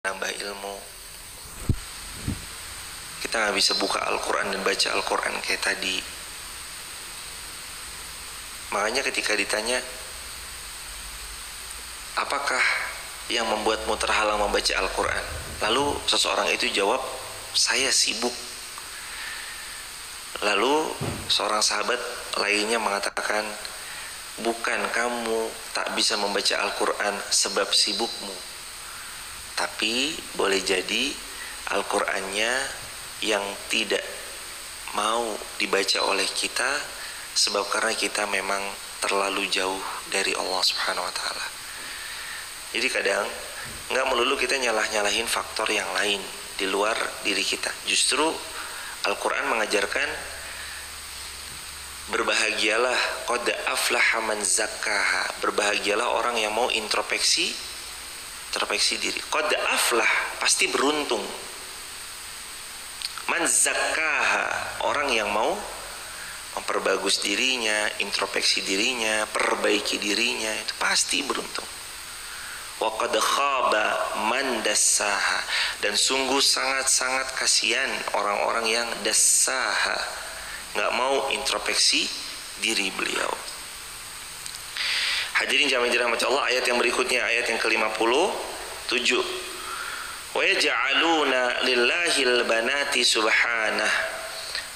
nambah ilmu. Kita nggak bisa buka Al-Quran dan baca Al-Quran kayak tadi. Makanya ketika ditanya, apakah yang membuatmu terhalang membaca Al-Quran? Lalu seseorang itu jawab, saya sibuk. Lalu seorang sahabat lainnya mengatakan, bukan kamu tak bisa membaca Al-Quran sebab sibukmu, tapi boleh jadi Al-Qurannya yang tidak mau dibaca oleh kita sebab karena kita memang terlalu jauh dari Allah Subhanahu wa Ta'ala. Jadi kadang nggak melulu kita nyalah-nyalahin faktor yang lain di luar diri kita. Justru Al-Quran mengajarkan, berbahagialah, qad aflaha man zakkaha, berbahagialah orang yang mau introspeksi diri. Qad aflah, pasti beruntung. Man zakkaha, orang yang mau memperbagus dirinya, introspeksi dirinya, perbaiki dirinya, itu pasti beruntung. Wa qad khaba man dassaha, dan sungguh sangat-sangat kasihan orang-orang yang dassaha, nggak mau introspeksi diri beliau. Hadirin jamaah dirahmati Allah, ayat yang berikutnya, ayat yang ke-57. Wa yaj'aluna lillahil banati subhanah,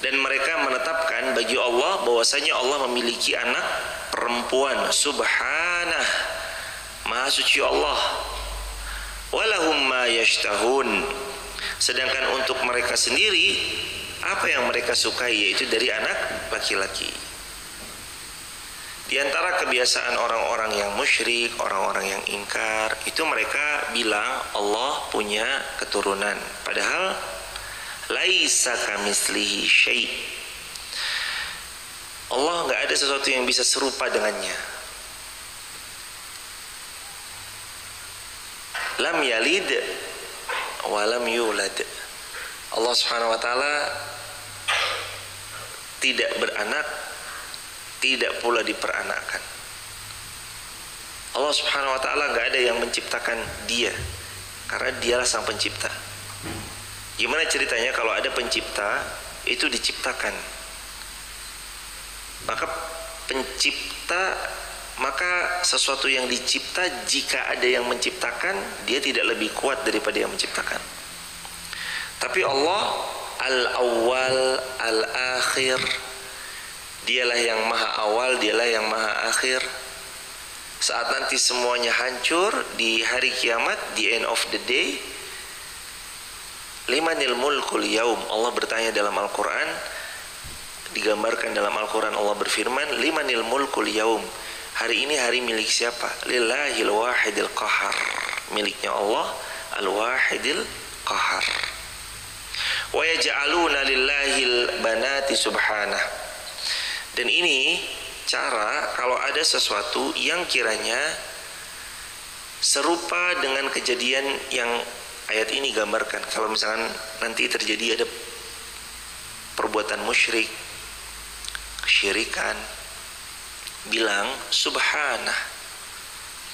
dan mereka menetapkan bagi Allah bahwasanya Allah memiliki anak perempuan. Subhanah, maha suci Allah. Walahum ma yashtahun, sedangkan untuk mereka sendiri apa yang mereka sukai, yaitu dari anak laki-laki. Di antara kebiasaan orang-orang yang musyrik, orang-orang yang ingkar, itu mereka bilang Allah punya keturunan, padahal laisa kamitslihi syai', Allah nggak ada sesuatu yang bisa serupa dengannya. Lam yalid wa lam yulad, Allah Subhanahu wa Ta'ala tidak beranak, tidak pula diperanakkan. Allah Subhanahu wa Ta'ala gak ada yang menciptakan dia, karena dialah sang pencipta. Gimana ceritanya kalau ada pencipta itu diciptakan? Maka sesuatu yang dicipta, jika ada yang menciptakan, dia tidak lebih kuat daripada yang menciptakan. Tapi Allah al-awwal al-akhir, dialah yang maha awal, dialah yang maha akhir. Saat nanti semuanya hancur di hari kiamat, di end of the day, limanil mulkul yaum, Allah bertanya dalam Al-Quran, digambarkan dalam Al-Quran, Allah berfirman, limanil mulkul yaum, hari ini hari milik siapa? Lillahil wahidil qahar, miliknya Allah al-wahidil qahar. Wa yaj'aluna lillahil banati subhanah, dan ini cara kalau ada sesuatu yang kiranya serupa dengan kejadian yang ayat ini gambarkan. Kalau misalkan nanti terjadi ada perbuatan musyrik, kesyirikan, bilang subhanah,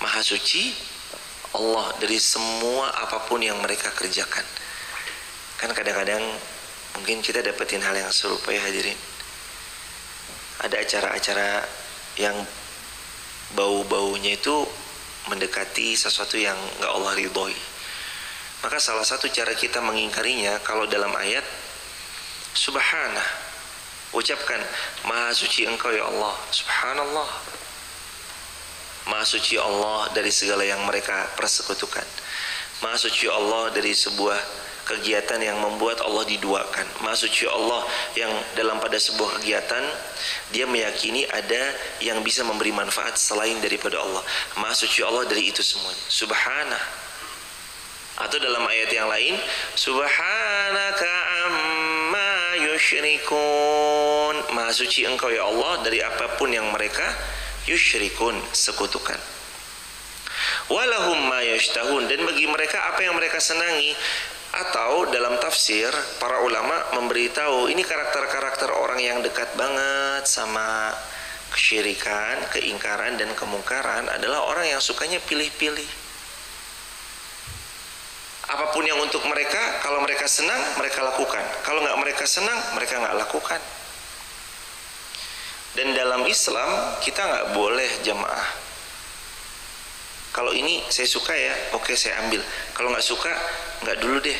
maha suci Allah dari semua apapun yang mereka kerjakan. Kan kadang-kadang mungkin kita dapetin hal yang serupa ya hadirin. Ada acara-acara yang bau-baunya itu mendekati sesuatu yang gak Allah ridhoi. Maka salah satu cara kita mengingkarinya, kalau dalam ayat subhanah, ucapkan maha suci engkau ya Allah, subhanallah, maha suci Allah dari segala yang mereka persekutukan, maha suci Allah dari sebuah kegiatan yang membuat Allah diduakan, maha suci Allah yang dalam pada sebuah kegiatan dia meyakini ada yang bisa memberi manfaat selain daripada Allah, maha suci Allah dari itu semuanya, subhanah. Atau dalam ayat yang lain, subhanaka amma yusyrikun, maha suci engkau ya Allah dari apapun yang mereka yusyrikun, sekutukan. Walahum ma yashtahun, dan bagi mereka apa yang mereka senangi. Atau dalam tafsir para ulama memberitahu ini karakter-karakter orang yang dekat banget sama kesyirikan, keingkaran dan kemungkaran adalah orang yang sukanya pilih-pilih. Apapun yang untuk mereka, kalau mereka senang mereka lakukan, kalau nggak mereka senang mereka nggak lakukan. Dan dalam Islam kita nggak boleh jamaah, kalau ini saya suka ya, oke saya ambil, kalau nggak suka nggak dulu deh.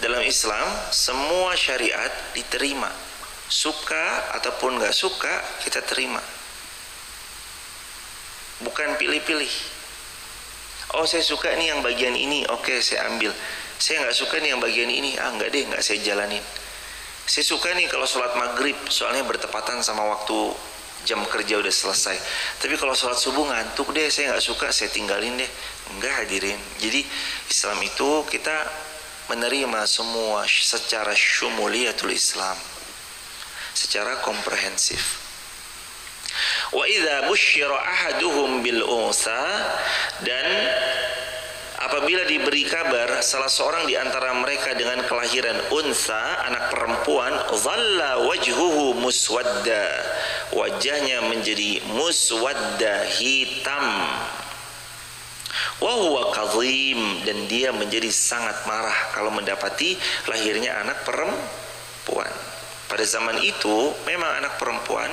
Dalam Islam semua syariat diterima, suka ataupun nggak suka kita terima, bukan pilih-pilih. Oh saya suka nih yang bagian ini, oke saya ambil. Saya nggak suka nih yang bagian ini, nggak deh, nggak saya jalanin. Saya suka nih kalau sholat maghrib, soalnya bertepatan sama waktu jam kerja udah selesai. Tapi kalau sholat subuh ngantuk deh, saya nggak suka, saya tinggalin deh. Enggak hadirin. Jadi Islam itu kita menerima semua secara syumuliyatul Islam, secara komprehensif. Wa idza busyira ahaduhum bil unsa, dan apabila diberi kabar salah seorang di antara mereka dengan kelahiran unsa, anak perempuan, dhalla wajhuhu muswadda, wajahnya menjadi muswadda, hitam, wa huwa kadhim, dan dia menjadi sangat marah kalau mendapati lahirnya anak perempuan. Pada zaman itu memang anak perempuan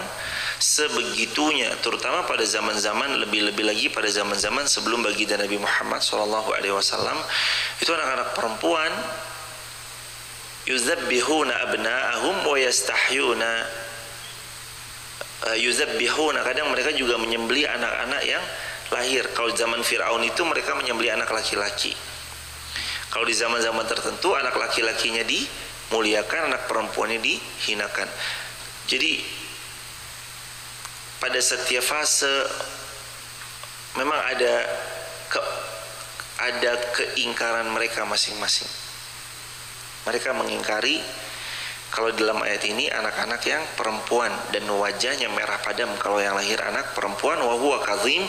sebegitunya, terutama pada zaman-zaman, lebih-lebih lagi pada zaman-zaman sebelum baginda Nabi Muhammad SAW, itu anak-anak perempuan yuzabbihuna abna'ahum wa yastahyuna yuzabbihuna, kadang mereka juga menyembelih anak-anak yang lahir. Kalau zaman Fir'aun itu mereka menyembelih anak laki-laki. Kalau di zaman-zaman tertentu anak laki-lakinya dimuliakan, anak perempuannya dihinakan. Jadi pada setiap fase memang ada keingkaran mereka masing-masing. Mereka mengingkari kalau dalam ayat ini anak-anak yang perempuan dan wajahnya merah padam kalau yang lahir anak perempuan, wa huwa kadhim,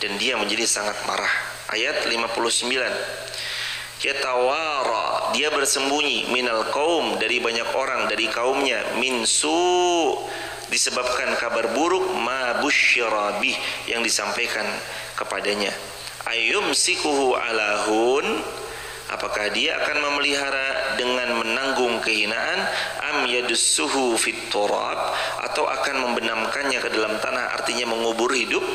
dan dia menjadi sangat marah. Ayat 59. Yatawara, dia bersembunyi, minal qaum, dari banyak orang, dari kaumnya, min su, disebabkan kabar buruk, ma busyira bih, yang disampaikan kepadanya. Ayumsikuhu alahun, apakah dia akan memelihara dengan menanggung kehinaan, am yadussuhu fit turab, atau akan membenamkannya ke dalam tanah, artinya mengubur hidup.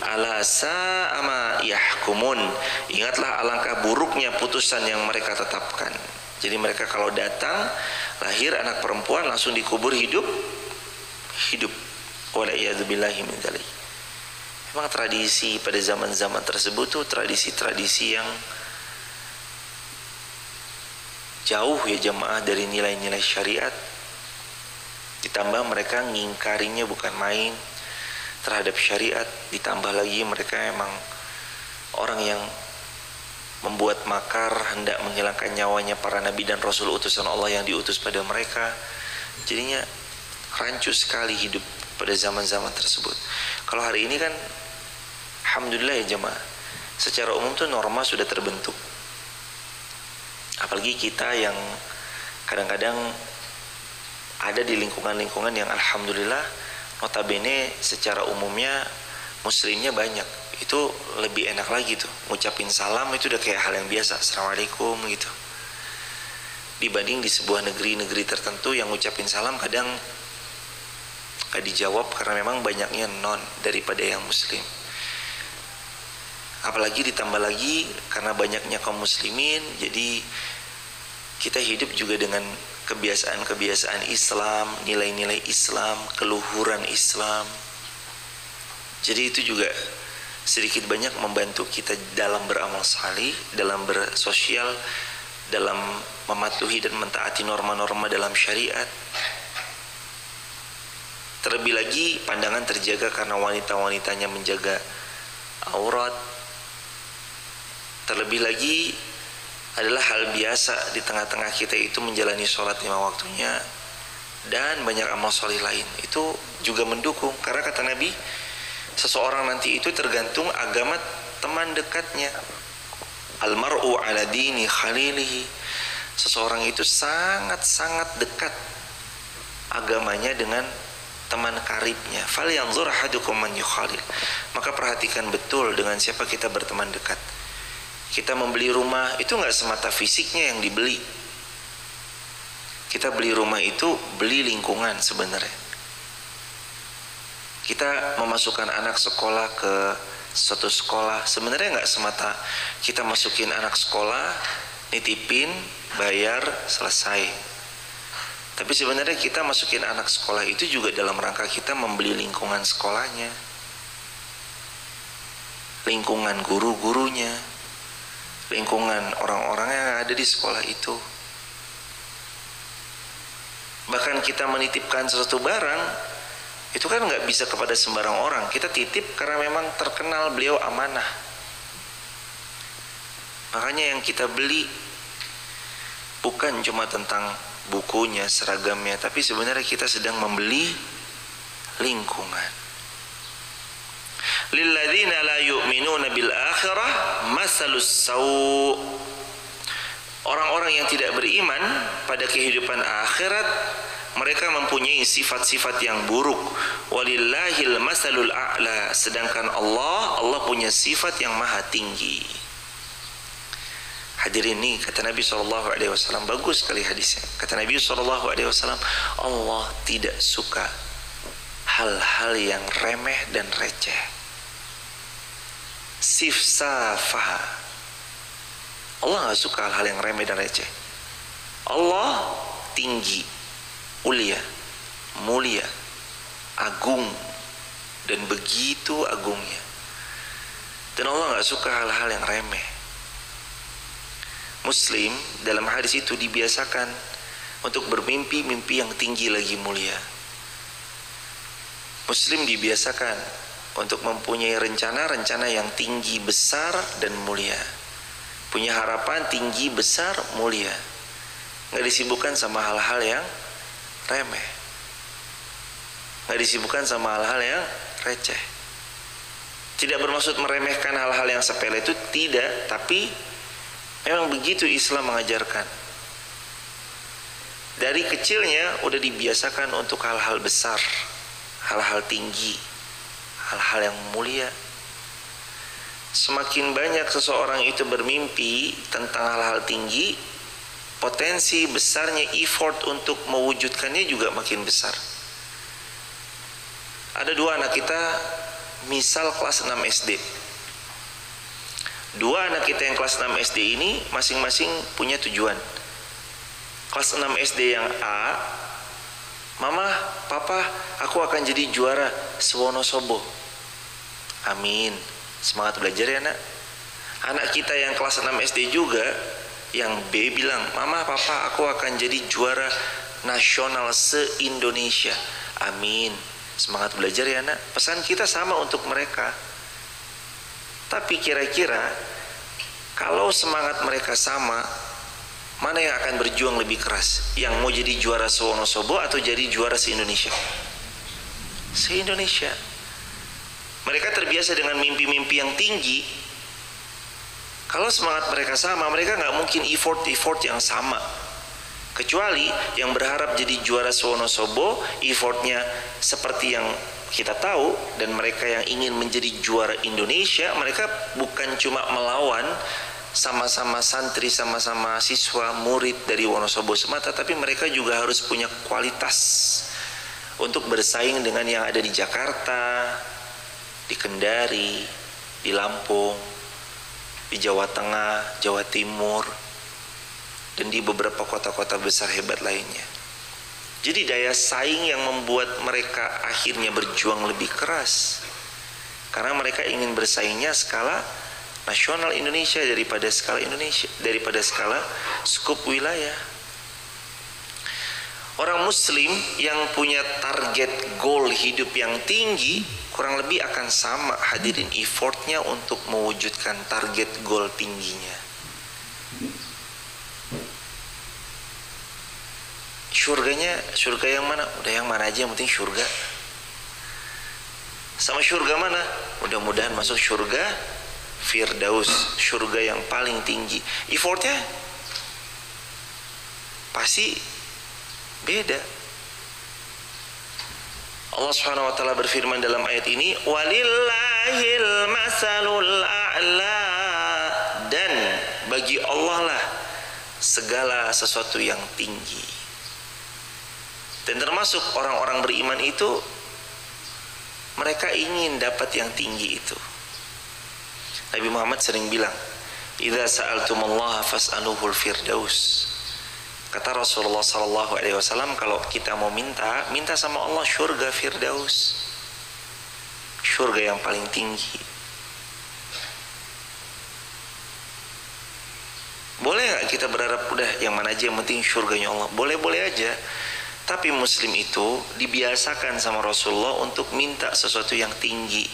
Ala sa'ama yahkumun, ingatlah alangkah buruknya putusan yang mereka tetapkan. Jadi mereka kalau datang lahir anak perempuan langsung dikubur hidup. Wala'iyadzubillahi min dzalik. Memang tradisi pada zaman-zaman tersebut tuh tradisi-tradisi yang jauh ya jamaah dari nilai-nilai syariat. Ditambah mereka ngingkarinya bukan main terhadap syariat, ditambah lagi mereka emang orang yang membuat makar hendak menghilangkan nyawanya para nabi dan rasul utusan Allah yang diutus pada mereka. Jadinya rancu sekali hidup pada zaman-zaman tersebut. Kalau hari ini kan alhamdulillah ya jemaah, secara umum tuh norma sudah terbentuk. Apalagi kita yang kadang-kadang ada di lingkungan-lingkungan yang alhamdulillah notabene secara umumnya muslimnya banyak, itu lebih enak lagi tuh, ngucapin salam itu udah kayak hal yang biasa, assalamualaikum gitu, dibanding di sebuah negeri-negeri tertentu yang ngucapin salam kadang gak dijawab karena memang banyaknya non daripada yang muslim. Apalagi ditambah lagi karena banyaknya kaum muslimin, jadi kita hidup juga dengan kebiasaan-kebiasaan Islam, nilai-nilai Islam, keluhuran Islam. Jadi itu juga sedikit banyak membantu kita dalam beramal salih, dalam bersosial, dalam mematuhi dan mentaati norma-norma dalam syariat. Terlebih lagi pandangan terjaga karena wanita-wanitanya menjaga aurat. Terlebih lagi adalah hal biasa di tengah-tengah kita itu menjalani sholat 5 waktunya dan banyak amal soleh lain. Itu juga mendukung, karena kata Nabi, seseorang nanti itu tergantung agama teman dekatnya. Almar'u ala dini khalilihi, seseorang itu sangat-sangat dekat agamanya dengan teman karibnya. Falyanzur ahadukum man yukhalil, maka perhatikan betul dengan siapa kita berteman dekat. Kita membeli rumah itu nggak semata fisiknya yang dibeli. Kita beli rumah itu beli lingkungan sebenarnya. Kita memasukkan anak sekolah ke suatu sekolah, sebenarnya nggak semata kita masukin anak sekolah, nitipin, bayar, selesai. Tapi sebenarnya kita masukin anak sekolah itu juga dalam rangka kita membeli lingkungan sekolahnya, lingkungan guru-gurunya, lingkungan orang-orang yang ada di sekolah itu. Bahkan kita menitipkan sesuatu barang, itu kan nggak bisa kepada sembarang orang. Kita titip karena memang terkenal beliau amanah. Makanya yang kita beli bukan cuma tentang bukunya, seragamnya, tapi sebenarnya kita sedang membeli lingkungan. Lilladzina la yu'minuna bil akhirah masalus sau'. Orang-orang yang tidak beriman pada kehidupan akhirat, mereka mempunyai sifat-sifat yang buruk. Walillahil masalul a'la. Sedangkan Allah punya sifat yang maha tinggi. Hadirin, ini kata Nabi SAW, bagus sekali hadisnya. Kata Nabi SAW, Allah tidak suka hal-hal yang remeh dan receh. Sifsafah. Allah gak suka hal-hal yang remeh dan receh. Allah tinggi, ulia, mulia, agung, dan begitu agungnya. Dan Allah gak suka hal-hal yang remeh. Muslim dalam hadis itu dibiasakan untuk bermimpi mimpi yang tinggi lagi mulia. Muslim dibiasakan untuk mempunyai rencana-rencana yang tinggi, besar, dan mulia. Punya harapan tinggi, besar, mulia. Nggak disibukkan sama hal-hal yang remeh. Nggak disibukkan sama hal-hal yang receh. Tidak bermaksud meremehkan hal-hal yang sepele itu, tidak. Tapi memang begitu Islam mengajarkan. Dari kecilnya udah dibiasakan untuk hal-hal besar, hal-hal tinggi, hal-hal yang mulia. Semakin banyak seseorang itu bermimpi tentang hal-hal tinggi, potensi besarnya effort untuk mewujudkannya juga makin besar. Ada dua anak kita, misal kelas 6 SD. Dua anak kita yang kelas 6 SD ini masing-masing punya tujuan. Kelas 6 SD yang A, Mama, Papa, aku akan jadi juara Wonosobo. Amin. Semangat belajar ya nak. Anak kita yang kelas 6 SD juga, yang B bilang, Mama, Papa, aku akan jadi juara nasional se-Indonesia. Amin. Semangat belajar ya nak. Pesan kita sama untuk mereka. Tapi kira-kira kalau semangat mereka sama, mana yang akan berjuang lebih keras? Yang mau jadi juara Wonosobo atau jadi juara se-Indonesia? Se-Indonesia. Mereka terbiasa dengan mimpi-mimpi yang tinggi. Kalau semangat mereka sama, mereka nggak mungkin effort yang sama. Kecuali yang berharap jadi juara Wonosobo, effortnya seperti yang kita tahu, dan mereka yang ingin menjadi juara Indonesia, mereka bukan cuma melawan sama-sama santri, sama-sama siswa, murid dari Wonosobo semata, tapi mereka juga harus punya kualitas untuk bersaing dengan yang ada di Jakarta, di Kendari, di Lampung, di Jawa Tengah, Jawa Timur, dan di beberapa kota-kota besar hebat lainnya. Jadi daya saing yang membuat mereka akhirnya berjuang lebih keras, karena mereka ingin bersaingnya skala nasional Indonesia daripada skala skup wilayah. Orang Muslim yang punya target goal hidup yang tinggi, kurang lebih akan sama hadirin effortnya untuk mewujudkan target goal tingginya. Surga yang mana? Udah yang mana aja, yang penting surga. Sama surga mana? Mudah-mudahan masuk surga Firdaus, surga yang paling tinggi. Effortnya pasti beda. Allah Subhanahu wa taala berfirman dalam ayat ini, walillahil masalul a'la. dan bagi Allah lah segala sesuatu yang tinggi. Dan termasuk orang-orang beriman itu, mereka ingin dapat yang tinggi itu. Nabi Muhammad sering bilang, "Idza sa'altumullaha fas'aluhul firdaus." Kata Rasulullah SAW, kalau kita mau minta sama Allah syurga firdaus, syurga yang paling tinggi. Boleh nggak kita berharap udah yang mana aja yang penting syurganya Allah? Boleh-boleh aja. Tapi Muslim itu dibiasakan sama Rasulullah untuk minta sesuatu yang tinggi.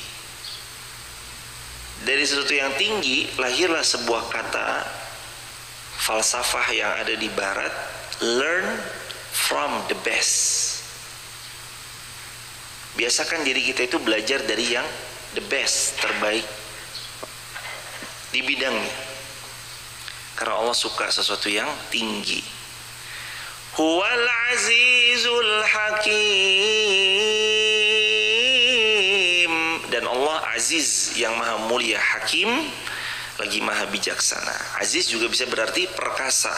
Dari sesuatu yang tinggi lahirlah sebuah kata falsafah yang ada di barat, learn from the best. Biasakan diri kita itu belajar dari yang the best, terbaik di bidangnya, karena Allah suka sesuatu yang tinggi. Huwal azizul hakim, dan Allah aziz yang maha mulia, hakim lagi maha bijaksana. Aziz juga bisa berarti perkasa.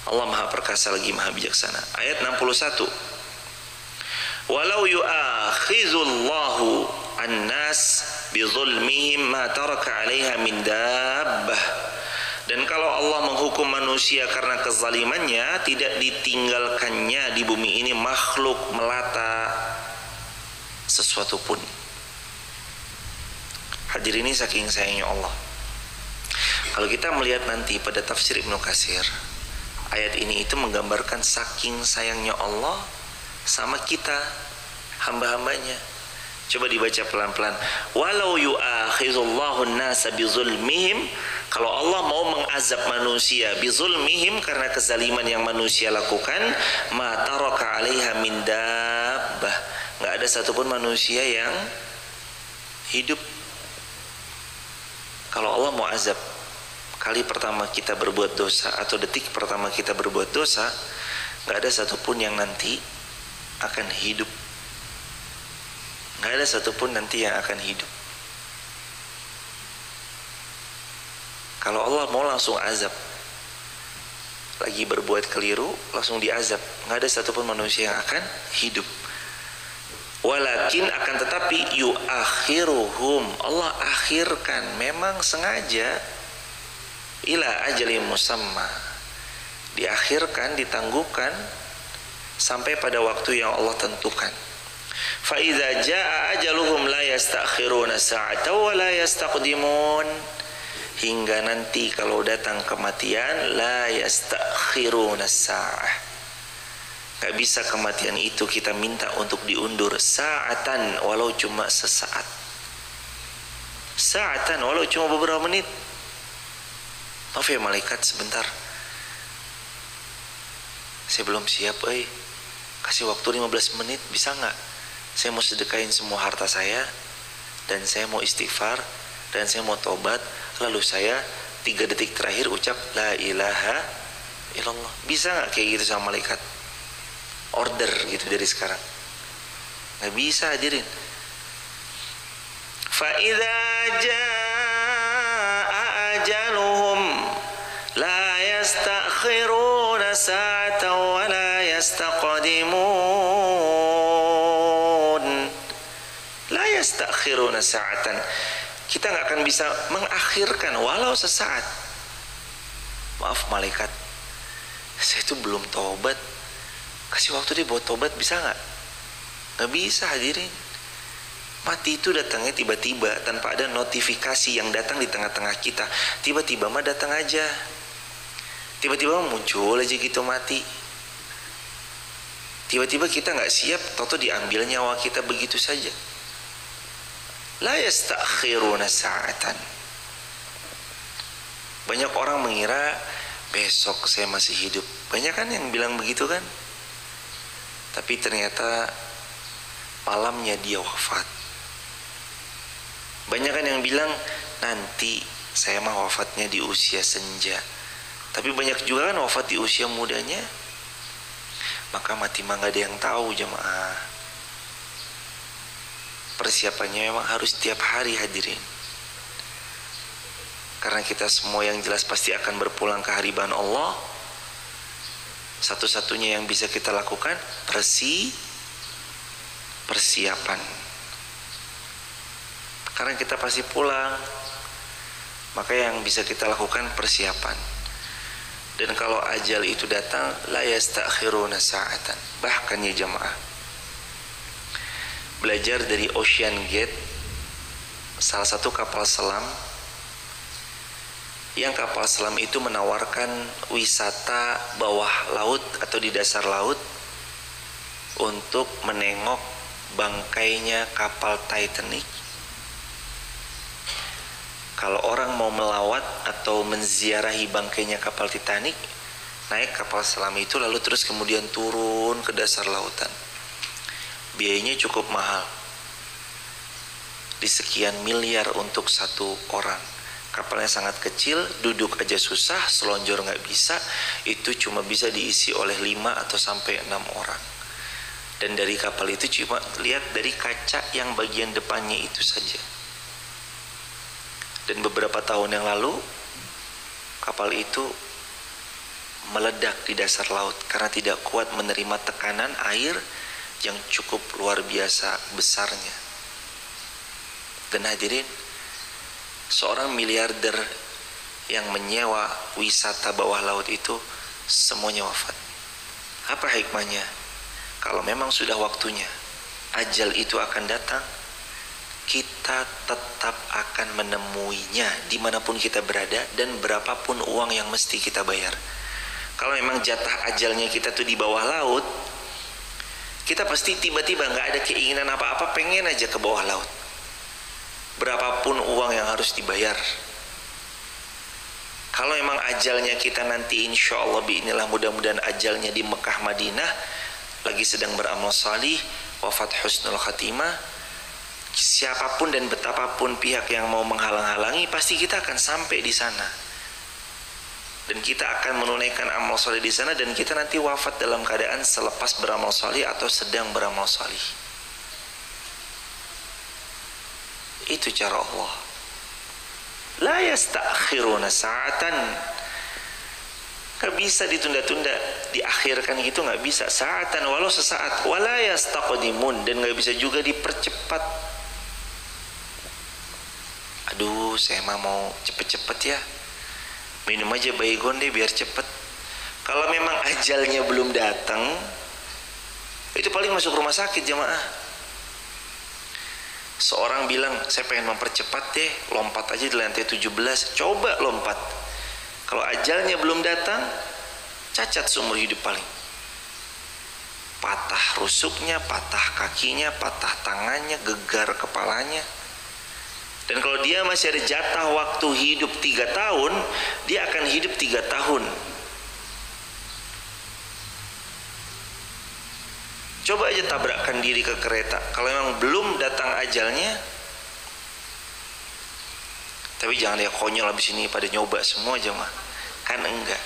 Allah maha perkasa lagi maha bijaksana. Ayat 61. Walau yu'akhizullahu an-nas bizulmihim ma taraka 'alaiha min dabbah. Dan kalau Allah menghukum manusia karena kezalimannya, tidak ditinggalkannya di bumi ini makhluk melata sesuatu pun. Hadirin, ini saking sayangnya Allah. Kalau kita melihat nanti pada tafsir Ibnu Katsir, ayat ini itu menggambarkan saking sayangnya Allah sama kita, hamba-hambanya. Coba dibaca pelan-pelan. Walau yu'akhizullahu an-nasa bizulmihim, kalau Allah mau mengazab manusia bizulmihim karena kezaliman yang manusia lakukan, ma taraka 'alaiha min dabbah, enggak ada satupun manusia yang hidup. Kalau Allah mau azab kali pertama kita berbuat dosa atau detik pertama kita berbuat dosa, enggak ada satupun yang nanti akan hidup. Enggak ada satupun nanti yang akan hidup. Kalau Allah mau langsung azab, lagi berbuat keliru langsung diazab, nggak ada satupun manusia yang akan hidup. Walakin akan tetapi yu'akhiruhum, Allah akhirkan, memang sengaja, ila ajalin musamma, diakhirkan, ditangguhkan sampai pada waktu yang Allah tentukan. Fa idza jaa ajaluhum la yastakhiruna sa'atan wa la yastaqdimun. Hingga nanti kalau datang kematian, la yastakhiruna sa'ah, gak bisa kematian itu kita minta untuk diundur sa'atan, walau cuma sesaat, sa'atan walau cuma beberapa menit. Maaf ya malaikat, sebentar, saya belum siap, kasih waktu 15 menit bisa gak? Saya mau sedekahin semua harta saya, dan saya mau istighfar, dan saya mau tobat, lalu saya 3 detik terakhir ucap la ilaha illallah. Bisa gak kayak gitu sama malaikat? Order gitu dari sekarang. Gak bisa, hadirin. Fa idza jaa ajaluhum la yastakhiruna sa'atan wa la yastaqdimun. La yastakhiruna sa'atan, kita nggak akan bisa mengakhirkan walau sesaat. Maaf malaikat, saya itu belum tobat, kasih waktu dia buat tobat, bisa nggak? Nggak bisa, hadirin. Mati itu datangnya tiba-tiba, tanpa ada notifikasi yang datang di tengah-tengah kita. Tiba-tiba mah datang aja, tiba-tiba muncul aja gitu mati. Tiba-tiba kita nggak siap, tahu-tahu diambil nyawa kita begitu saja. La yastakhiruna sa'atan. Banyak orang mengira besok saya masih hidup. Banyak kan yang bilang begitu kan? Tapi ternyata malamnya dia wafat. Banyak kan yang bilang nanti saya mah wafatnya di usia senja. Tapi banyak juga kan wafat di usia mudanya. Maka mati mah gak ada yang tahu, jemaah. Persiapannya memang harus tiap hari, hadirin. Karena kita semua yang jelas pasti akan berpulang ke hadirat Allah. Satu-satunya yang bisa kita lakukan persiapan. Karena kita pasti pulang, maka yang bisa kita lakukan persiapan. Dan kalau ajal itu datang, la yastakhiruna sa'atan. Bahkan ya jamaah, belajar dari Ocean Gate, salah satu kapal selam, yang kapal selam itu menawarkan wisata bawah laut atau di dasar laut untuk menengok bangkainya kapal Titanic. Kalau orang mau melawat atau menziarahi bangkainya kapal Titanic, naik kapal selam itu lalu terus kemudian turun ke dasar lautan. Biayanya cukup mahal, di sekian miliar untuk satu orang. Kapalnya sangat kecil, duduk aja susah, selonjor nggak bisa. Itu cuma bisa diisi oleh 5 atau sampai 6 orang. Dan dari kapal itu cuma lihat dari kaca yang bagian depannya itu saja. Dan beberapa tahun yang lalu kapal itu meledak di dasar laut karena tidak kuat menerima tekanan air yang cukup luar biasa besarnya. Dan hadirin, seorang miliarder yang menyewa wisata bawah laut itu semuanya wafat. Apa hikmahnya? Kalau memang sudah waktunya, ajal itu akan datang, kita tetap akan menemuinya dimanapun kita berada dan berapapun uang yang mesti kita bayar. Kalau memang jatah ajalnya kita tuh di bawah laut, kita pasti tiba-tiba nggak ada keinginan apa-apa, pengen aja ke bawah laut. Berapapun uang yang harus dibayar. Kalau memang ajalnya kita nanti insya Allah biinilah, mudah-mudahan ajalnya di Mekah Madinah, lagi sedang beramal salih, wafat husnul khatimah, siapapun dan betapapun pihak yang mau menghalang-halangi, pasti kita akan sampai di sana. Dan kita akan menunaikan amal salih di sana, dan kita nanti wafat dalam keadaan selepas beramal salih atau sedang beramal salih. Itu cara Allah. La yastakhiruna sa'atan. Gak bisa ditunda-tunda, diakhirkan gitu gak bisa. Sa'atan, walau sesaat. Wala yastaqdimun, dan gak bisa juga dipercepat. Aduh, saya mah mau cepet-cepet ya, minum aja baygon deh biar cepet. Kalau memang ajalnya belum datang, itu paling masuk rumah sakit jamaah. Seorang bilang, saya pengen mempercepat deh, lompat aja di lantai 17. Coba lompat. Kalau ajalnya belum datang, cacat seumur hidup paling. Patah rusuknya, patah kakinya, patah tangannya, gegar kepalanya. Dan kalau dia masih ada jatah waktu hidup 3 tahun, dia akan hidup 3 tahun. Coba aja tabrakkan diri ke kereta. Kalau memang belum datang ajalnya, tapi jangan ya konyol abis ini pada nyoba semua aja mah. Kan enggak.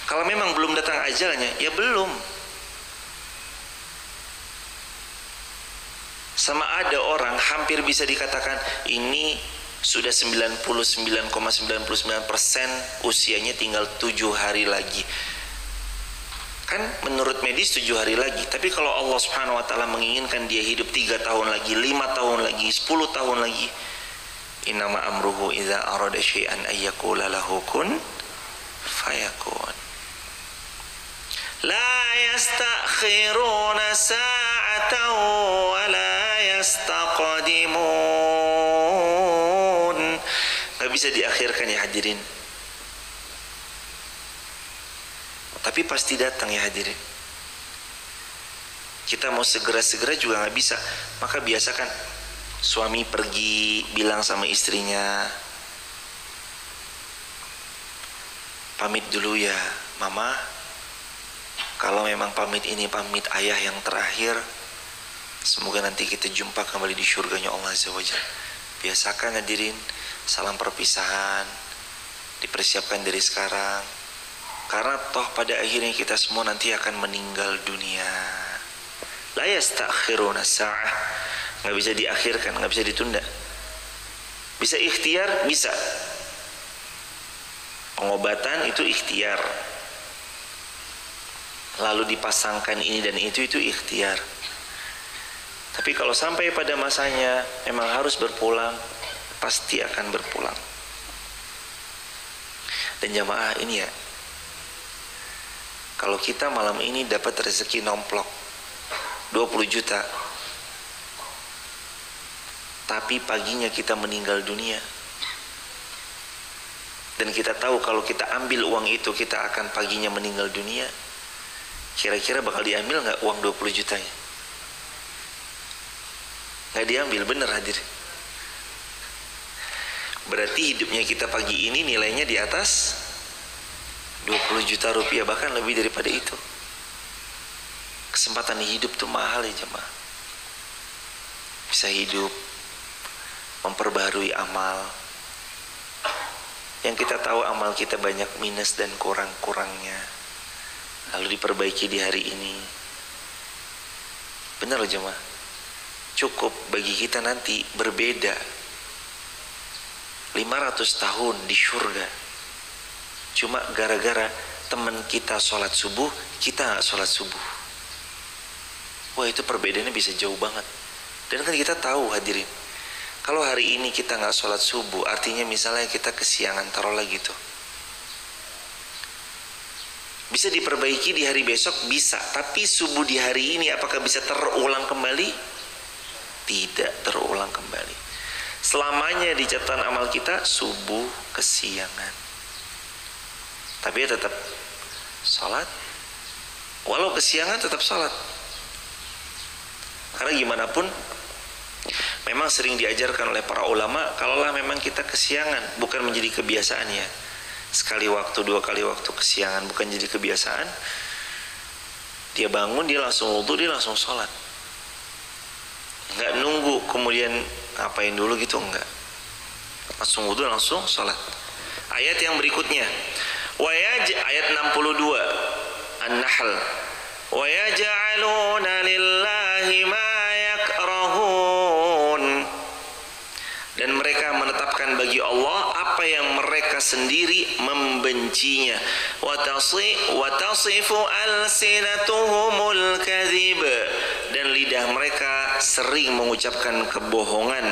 Kalau memang belum datang ajalnya, ya belum. Sama ada orang hampir bisa dikatakan ini sudah 99,99% usianya tinggal 7 hari lagi. Kan menurut medis 7 hari lagi. Tapi kalau Allah subhanahu wa ta'ala menginginkan dia hidup 3 tahun lagi, 5 tahun lagi, 10 tahun lagi, innama amruhu idza arada syai'an ayyakula lahu kun fayakun. La yastakhiruna sa'atan wa la yastaqdimun. Gak bisa diakhirkan ya hadirin. Tapi pasti datang ya hadirin. Kita mau segera-segera juga gak bisa. Maka biasakan suami pergi bilang sama istrinya, pamit dulu ya mama. Kalau memang pamit ini pamit ayah yang terakhir, semoga nanti kita jumpa kembali di surganya Allah Azza wa Jalla. Biasakan hadirin salam perpisahan, dipersiapkan dari sekarang. Karena toh pada akhirnya kita semua nanti akan meninggal dunia. La yastakhiruna sa'ah. Gak bisa diakhirkan, gak bisa ditunda. Bisa ikhtiar, bisa. Pengobatan itu ikhtiar. Lalu dipasangkan ini dan itu ikhtiar. Tapi kalau sampai pada masanya memang harus berpulang, pasti akan berpulang. Dan jamaah ini ya, kalau kita malam ini dapat rezeki nomplok 20 juta, tapi paginya kita meninggal dunia, dan kita tahu kalau kita ambil uang itu kita akan paginya meninggal dunia, kira-kira bakal diambil nggak uang 20 jutanya? Nggak diambil, bener hadir. Berarti hidupnya kita pagi ini nilainya di atas 20 juta rupiah, bahkan lebih daripada itu. Kesempatan hidup tuh mahal ya jemaah. Bisa hidup, memperbaharui amal. Yang kita tahu amal kita banyak minus dan kurang-kurangnya, lalu diperbaiki di hari ini. Benar loh jemaah. Cukup bagi kita nanti berbeda 500 tahun di surga, cuma gara-gara teman kita sholat subuh, kita gak sholat subuh. Wah, itu perbedaannya bisa jauh banget. Dan kan kita tahu hadirin, kalau hari ini kita gak sholat subuh, artinya misalnya kita kesiangan, taruhlah gitu, bisa diperbaiki di hari besok, bisa. Tapi subuh di hari ini apakah bisa terulang kembali? Tidak terulang kembali. Selamanya di catatan amal kita subuh kesiangan, tapi tetap sholat. Walau kesiangan tetap sholat. Karena gimana pun memang sering diajarkan oleh para ulama, kalaulah memang kita kesiangan, bukan menjadi kebiasaan ya, sekali waktu, 2 kali waktu kesiangan, bukan jadi kebiasaan, dia bangun, dia langsung wudu, dia langsung sholat. Nggak nunggu kemudian ngapain dulu gitu, enggak, langsung wudu langsung sholat. Ayat yang berikutnya ayat 62 An-Nahl, wa yaj'aluna lillahi ma yakrahun, dan mereka menetapkan bagi Allah apa yang mereka sendiri membencinya. Wa tasifu alsinatuhumul kadhib, dan lidah mereka sering mengucapkan kebohongan.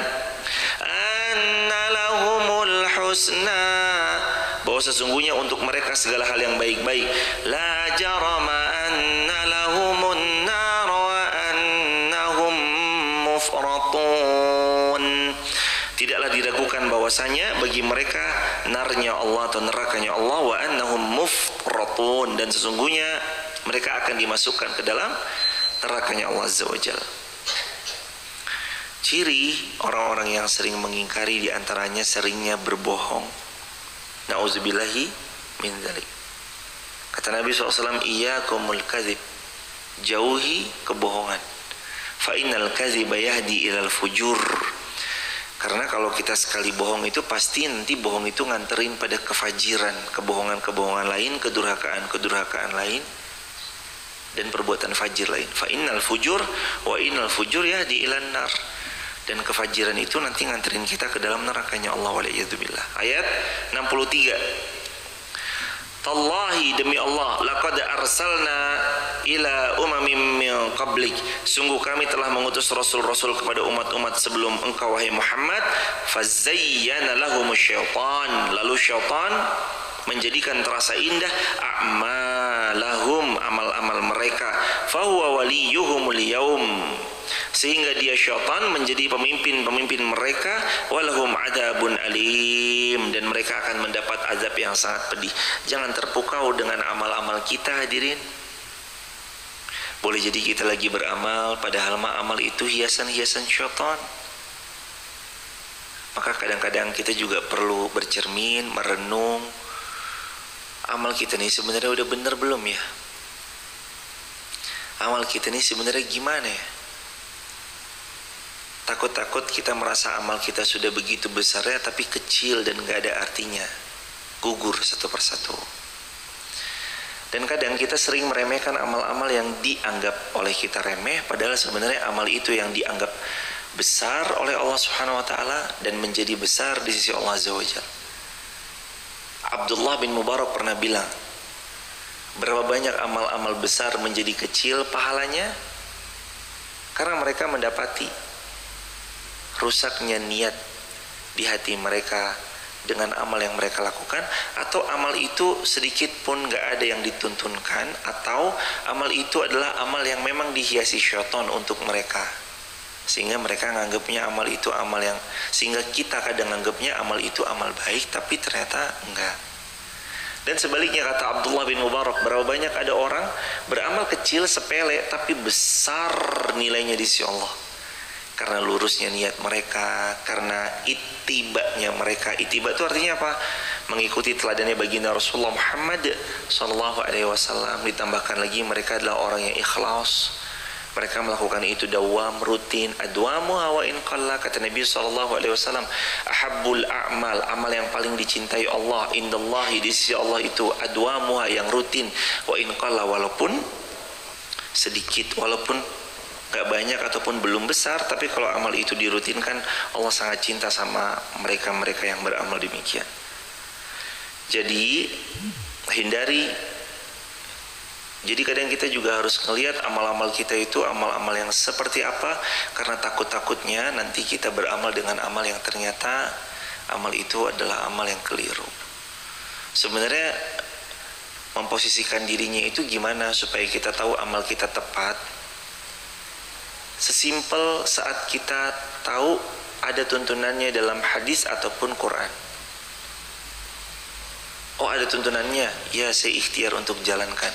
Anna lahumul husna, bahwa sesungguhnya untuk mereka segala hal yang baik-baik. La jarama anna lahumun nar wa annahum mufratun, tidaklah diragukan bahwasanya bagi mereka narnya Allah atau nerakanya Allah, wa annahum mufratun, dan sesungguhnya mereka akan dimasukkan ke dalam nerakanya Allah Azza wa Jalla. Ciri orang-orang yang sering mengingkari diantaranya seringnya berbohong. Na'udzubillahi min dzalik. Kata Nabi SAW, iyyakumul kadzib, jauhi kebohongan. Fa innal kadziba yahdi ilal fujur. Karena kalau kita sekali bohong itu pasti nanti bohong itu nganterin pada kefajiran, kebohongan-kebohongan lain, kedurhakaan lain, dan perbuatan fajir lain. Fa innal fujur wa innal fujur yahdi ilan nar, dan kefajiran itu nanti nganterin kita ke dalam nerakanya Allah waliyadzubillah. Ayat 63, Tallahi, demi Allah, laqad arsalna ila umamin min qablik, sungguh kami telah mengutus rasul-rasul kepada umat-umat sebelum engkau wahai Muhammad. Fazayyana lahumus syaitan, lalu syaitan menjadikan terasa indah a'malahum, amal-amal mereka. Fahuwa waliyuhumul yaum, sehingga dia syaitan menjadi pemimpin mereka. Walahum adabun alim, dan mereka akan mendapat azab yang sangat pedih. Jangan terpukau dengan amal-amal kita hadirin. Boleh jadi kita lagi beramal, padahal amal itu hiasan-hiasan syaitan. Maka kadang-kadang kita juga perlu bercermin, merenung, amal kita nih sebenarnya udah bener belum ya? Amal kita nih sebenarnya gimana ya? Takut-takut kita merasa amal kita sudah begitu besarnya tapi kecil dan gak ada artinya, gugur satu persatu. Dan kadang kita sering meremehkan amal-amal yang dianggap oleh kita remeh, padahal sebenarnya amal itu yang dianggap besar oleh Allah Subhanahu wa taala dan menjadi besar di sisi Allah Azza wa Jalla. Abdullah bin Mubarak pernah bilang, berapa banyak amal-amal besar menjadi kecil pahalanya karena mereka mendapati rusaknya niat di hati mereka dengan amal yang mereka lakukan, atau amal itu sedikit pun gak ada yang dituntunkan, atau amal itu adalah amal yang memang dihiasi syaitan untuk mereka, sehingga mereka nganggapnya amal itu amal yang, sehingga kita kadang nganggapnya amal itu amal baik tapi ternyata enggak. Dan sebaliknya kata Abdullah bin Mubarak, berapa banyak ada orang beramal kecil sepele tapi besar nilainya di sisi Allah karena lurusnya niat mereka, karena itibanya mereka. Itiba itu artinya apa? Mengikuti teladannya baginda Rasulullah Muhammad sallallahu alaihi wasallam. Ditambahkan lagi mereka adalah orang yang ikhlas. Mereka melakukan itu dawam, rutin. Adwamu wa in qalla, kata Nabi sallallahu alaihi wasallam, ahabbul a'mal, amal yang paling dicintai Allah indallahi, di sisi Allah itu adwamu, yang rutin, wa in qalla, walaupun sedikit, walaupun gak banyak ataupun belum besar, tapi kalau amal itu dirutinkan, Allah sangat cinta sama mereka-mereka yang beramal demikian. Jadi jadi kadang kita juga harus melihat amal-amal kita itu amal-amal yang seperti apa, karena takut-takutnya nanti kita beramal dengan amal yang ternyata amal itu adalah amal yang keliru. Sebenarnya memposisikan dirinya itu gimana supaya kita tahu amal kita tepat? Sesimpel saat kita tahu ada tuntunannya dalam hadis ataupun Quran. Oh, ada tuntunannya, ya saya ikhtiar untuk jalankan.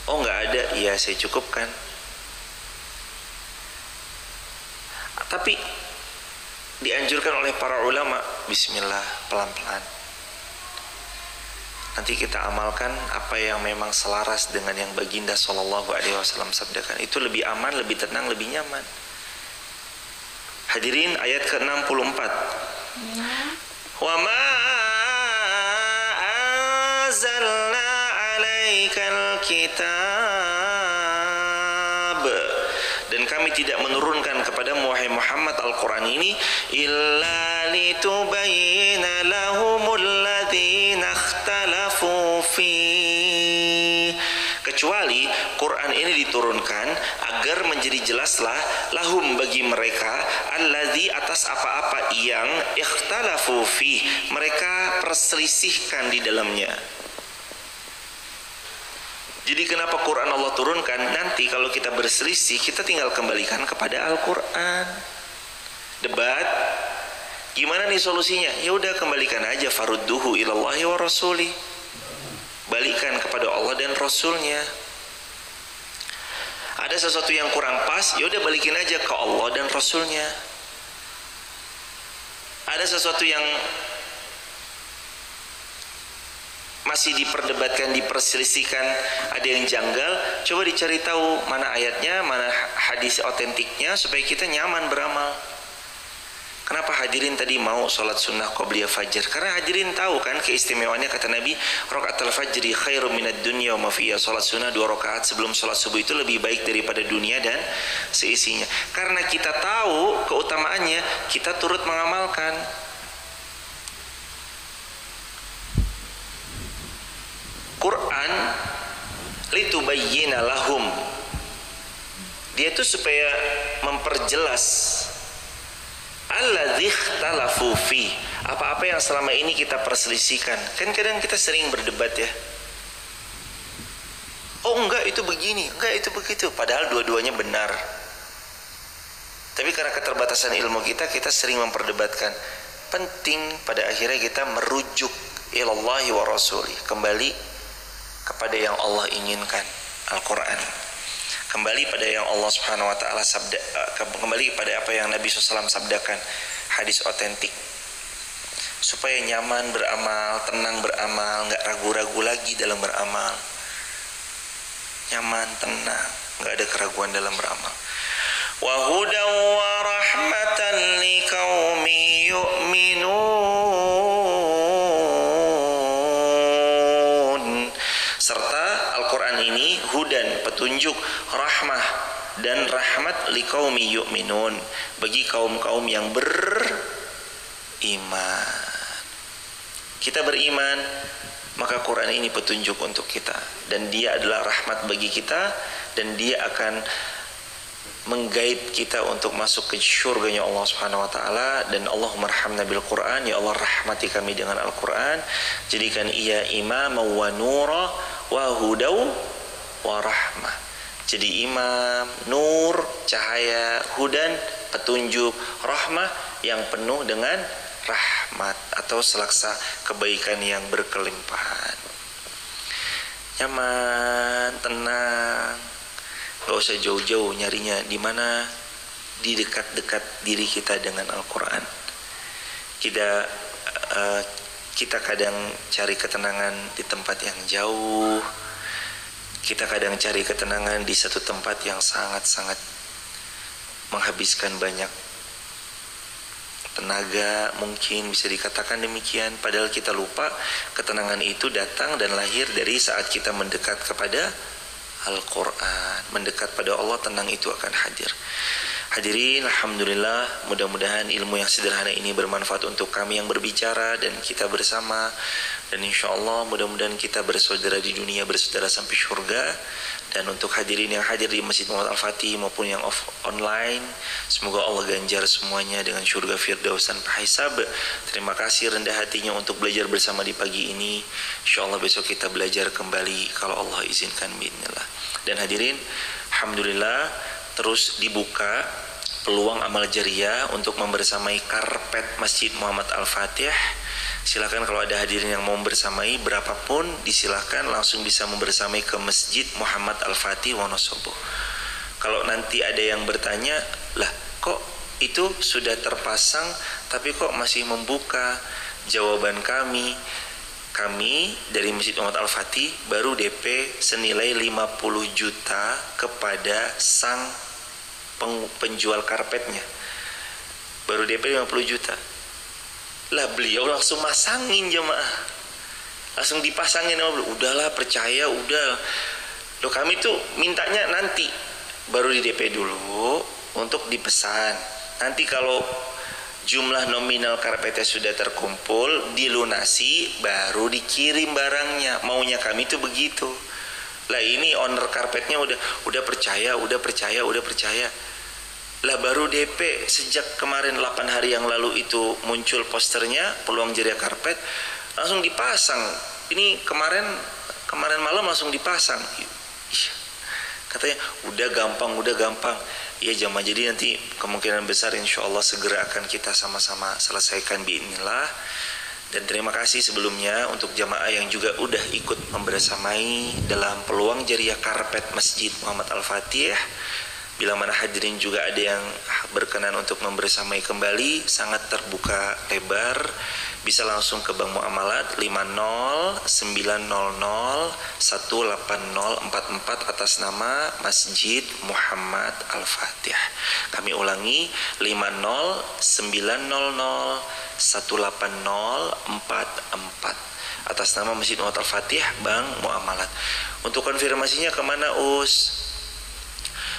Oh, nggak ada, ya saya cukupkan. Tapi dianjurkan oleh para ulama, bismillah, pelan-pelan. Nanti kita amalkan apa yang memang selaras dengan yang baginda sallallahu alaihi wasallam sabdakan. Itu lebih aman, lebih tenang, lebih nyaman. Hadirin, ayat ke-64. Wa ma anzalna 'alaikal kitab, dan kami tidak menurunkan kepada Muhammad Al-Quran ini illa litubayyana lahumul ladzina ikhtalafu fi, kecuali Quran ini diturunkan agar menjadi jelaslah lahum, bagi mereka, alladzi, atas apa-apa yang ikhtalafu fi, mereka perselisihkan di dalamnya. Jadi kenapa Quran Allah turunkan? Nanti kalau kita berselisih, kita tinggal kembalikan kepada Al-Quran. Debat, gimana nih solusinya? Ya udah, kembalikan aja, farudduhu ilallahi wa rasuli, balikan kepada Allah dan Rasulnya. Ada sesuatu yang kurang pas, ya udah balikin aja ke Allah dan Rasulnya. Ada sesuatu yang masih diperdebatkan, diperselisihkan, ada yang janggal, coba dicari tahu mana ayatnya, mana hadis otentiknya, supaya kita nyaman beramal. Kenapa hadirin tadi mau sholat sunnah qobliyah fajar? Karena hadirin tahu kan keistimewaannya, kata Nabi, rakaatul fajri khairum minad dunya wa ma fiha, sholat sunnah 2 rakaat sebelum sholat subuh itu lebih baik daripada dunia dan seisinya. Karena kita tahu keutamaannya, kita turut mengamalkan. Quran litubayyina lahum, dia itu supaya memperjelas alladzi ikhtalafu fi, apa-apa yang selama ini kita perselisihkan. Kan kadang kita sering berdebat ya, oh enggak itu begini, enggak itu begitu, padahal dua-duanya benar. Tapi karena keterbatasan ilmu kita sering memperdebatkan. Penting pada akhirnya kita merujuk ilallahi wa rasuli, kembali kepada yang Allah inginkan, Al-Quran, kembali pada yang Allah Subhanahu wa ta'ala sabda, kembali pada apa yang Nabi SAW sabdakan, hadis otentik, supaya nyaman beramal, tenang beramal, nggak ragu-ragu lagi dalam beramal, nyaman, tenang, nggak ada keraguan dalam beramal. Wa hudan wa rahmatan liqaumin yu'minun, serta Al-Quran ini hudan, petunjuk, rahmah dan rahmat liqaumi yu'minun, bagi kaum-kaum yang beriman. kita beriman, maka Quran ini petunjuk untuk kita, dan dia adalah rahmat bagi kita, dan dia akan mengguide kita untuk masuk ke syurganya Allah Subhanahu wa taala. Dan Allahumma arhamna bil Quran, ya Allah rahmati kami dengan Al-Quran, jadikan ia imam wa nura wa hudaw wa rahmah. Jadi imam, nur, cahaya, hudan, petunjuk, rahmah yang penuh dengan rahmat atau selaksa kebaikan yang berkelimpahan. Nyaman, tenang, gak usah jauh-jauh nyarinya. Di mana? Di dekat-dekat diri kita dengan Al-Quran. Kita kadang cari ketenangan di tempat yang jauh. Kita kadang cari ketenangan di satu tempat yang sangat-sangat menghabiskan banyak tenaga, mungkin bisa dikatakan demikian. Padahal kita lupa ketenangan itu datang dan lahir dari saat kita mendekat kepada Al-Quran. Mendekat pada Allah, tenang itu akan hadir. Hadirin, alhamdulillah, mudah-mudahan ilmu yang sederhana ini bermanfaat untuk kami yang berbicara dan kita bersama. Dan insya Allah mudah-mudahan kita bersaudara di dunia, bersaudara sampai surga. Dan untuk hadirin yang hadir di Masjid Muhammad Al-Fatih maupun yang online, semoga Allah ganjar semuanya dengan surga firdaus tanpa hisab. Terima kasih rendah hatinya untuk belajar bersama di pagi ini. Insya Allah besok kita belajar kembali kalau Allah izinkan, bismillah. Dan hadirin, alhamdulillah terus dibuka peluang amal jariah untuk membersamai karpet Masjid Muhammad Al-Fatih. Silakan kalau ada hadirin yang mau bersamai berapapun, disilakan langsung bisa membersamai ke Masjid Muhammad Al-Fatih Wonosobo. Kalau nanti ada yang bertanya, lah kok itu sudah terpasang tapi kok masih membuka? Jawaban kami dari Masjid Muhammad Al-Fatih baru DP senilai 50 juta kepada sang penjual karpetnya. Baru DP 50 juta. Lah beliau langsung masangin jemaah, langsung dipasangin. Udahlah, percaya, udah. Loh kami tuh mintanya nanti baru di DP dulu untuk dipesan. Nanti kalau jumlah nominal karpetnya sudah terkumpul, dilunasi, baru dikirim barangnya. Maunya kami tuh begitu. Lah ini owner karpetnya udah percaya. Lah baru DP sejak kemarin 8 hari yang lalu itu muncul posternya peluang jariah karpet, langsung dipasang. Ini kemarin malam langsung dipasang. Katanya udah gampang. Ya jamaah, jadi nanti kemungkinan besar insya Allah segera akan kita sama-sama selesaikan biidznillah. Dan terima kasih sebelumnya untuk jamaah yang juga udah ikut membersamai dalam peluang jariah karpet Masjid Muhammad Al-Fatih. Bila mana hadirin juga ada yang berkenan untuk membersamai kembali, sangat terbuka lebar, bisa langsung ke Bank Muamalat 5090018044 atas nama Masjid Muhammad Al-Fatih. Kami ulangi 5090018044 atas nama Masjid Muhammad Al-Fatih, Bank Muamalat. Untuk konfirmasinya kemana Us?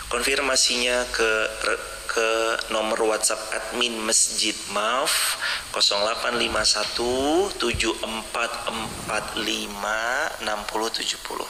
Konfirmasinya ke nomor WhatsApp admin Masjid MAF 085174456070.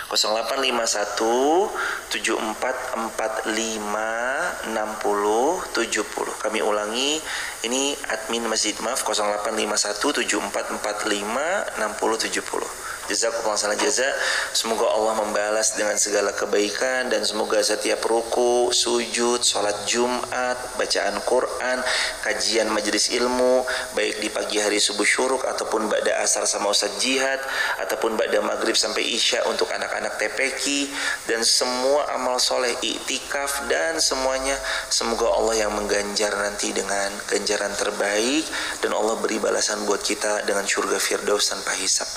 085174456070. Kami ulangi, ini admin Masjid MAF 085174456070. Jazakumullah khairan jazaa. Semoga Allah membalas dengan segala kebaikan, dan semoga setiap ruku, sujud, sholat Jumat, bacaan Quran, kajian majelis ilmu, baik di pagi hari subuh syuruk ataupun ba'da asar sama Ustaz Jihad, ataupun ba'da maghrib sampai isya untuk anak-anak TPQ, dan semua amal soleh, iktikaf dan semuanya, semoga Allah yang mengganjar nanti dengan ganjaran terbaik, dan Allah beri balasan buat kita dengan surga firdaus tanpa hisab.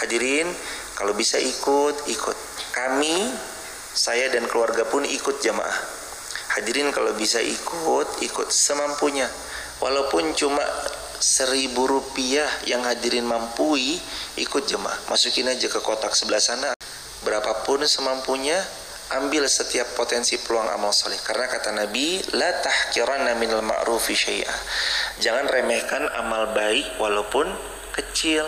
Hadirin, kalau bisa ikut. Kami, saya dan keluarga pun ikut jamaah. Hadirin kalau bisa ikut semampunya. Walaupun cuma 1.000 rupiah yang hadirin mampui, ikut jemaah. Masukin aja ke kotak sebelah sana. Berapapun semampunya, ambil setiap potensi peluang amal soleh. Karena kata Nabi, la tahqiranna minal ma'rufi syai'a. Jangan remehkan amal baik walaupun kecil.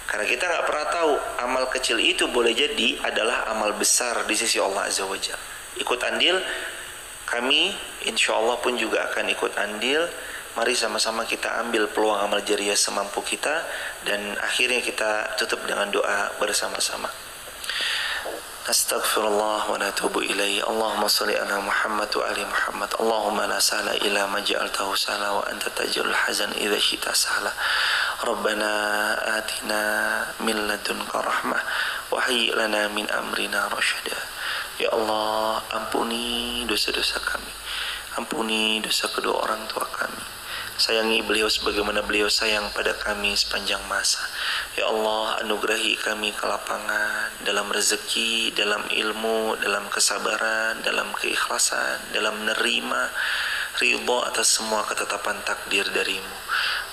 Karena kita nggak pernah tahu amal kecil itu boleh jadi adalah amal besar di sisi Allah Azza wa Jalla. Ikut andil, kami insya Allah pun juga akan ikut andil. Mari sama-sama kita ambil peluang amal jariah semampu kita, dan akhirnya kita tutup dengan doa bersama-sama. Astaghfirullah wa natubu ilaihi. Allahumma salli ala Muhammad wa ali Muhammad. Allahumma la sahla illa ma ja'altahu sahla wa anta taj'alul hazan idza syi'ta sahla. Rabbana atina min ladunka rahmah wa hayyi lana min amrina rasyada. Ya Allah, ampuni dosa-dosa kami, ampuni dosa kedua orang tua kami, sayangi beliau sebagaimana beliau sayang pada kami sepanjang masa. Ya Allah, anugerahi kami kelapangan dalam rezeki, dalam ilmu, dalam kesabaran, dalam keikhlasan, dalam menerima ridha atas semua ketetapan takdir darimu.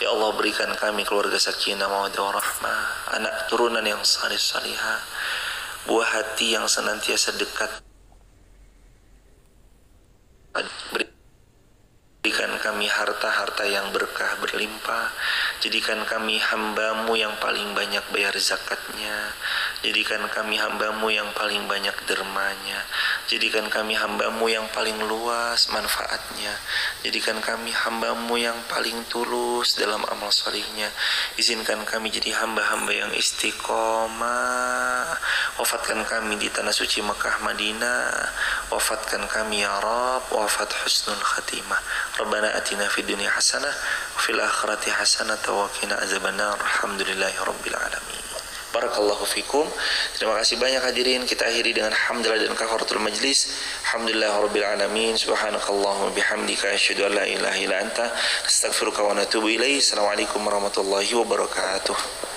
Ya Allah, berikan kami keluarga sakinah mawaddah warahmah, anak turunan yang saleh salihah, buah hati yang senantiasa dekat. Berikan kami harta-harta yang berkah berlimpah. Jadikan kami hamba-Mu yang paling banyak bayar zakatnya. Jadikan kami hamba-Mu yang paling banyak dermanya. Jadikan kami hamba-Mu yang paling luas manfaatnya. Jadikan kami hamba-Mu yang paling tulus dalam amal salihnya. Izinkan kami jadi hamba-hamba yang istiqomah. Wafatkan kami di tanah suci Mekah Madinah. Wafatkan kami ya Rabb, wafat husnul khatimah. Rabbana atina fid dunya hasanah wa fil akhirati hasanah wa qina azabannar. Alhamdulillahi rabbil alamin. Barakallahu fikum. Terima kasih banyak hadirin. Kita akhiri dengan hamdalah dan kafaratul majlis. Alhamdulillah rabbil alamin. Subhanakallahumma bihamdika asyhadu an la ilaha illa anta astaghfiruka wa atubu ilaik. Assalamualaikum warahmatullahi wabarakatuh.